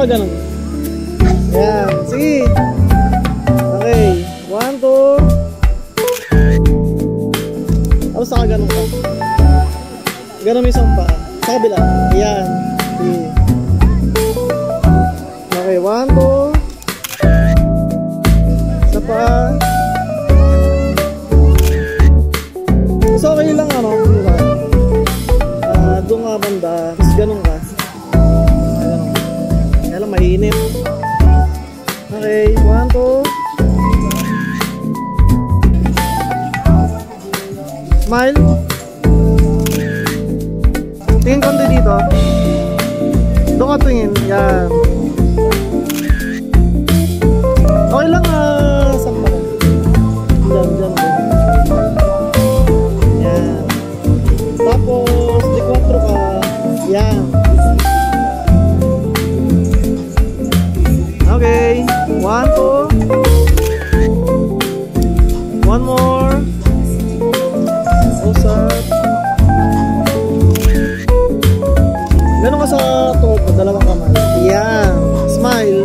ka ganun? Yan. Sige. Okay. 1, 2. Tapos saka ganun ka. Ganun mo isang pa. Sa kabila. Yan. Sige. Okay. 1, 2. Isa pa. So okay lang ano. Diba? Doon nga banda. Tapos ganun ka. Ganun. Kaya lang mainit. Okay. 1, 2. Smile. Tingin konti dito. Doon ka tingin. Yan. Okay lang sakta lang. Diyan, diyan. Yan. Tapos, di 4 ka. Yan. Okay. 1, 2. One more. Usap. Ganun ka sa tuhod mo, dalawang kamay. Yan. Smile.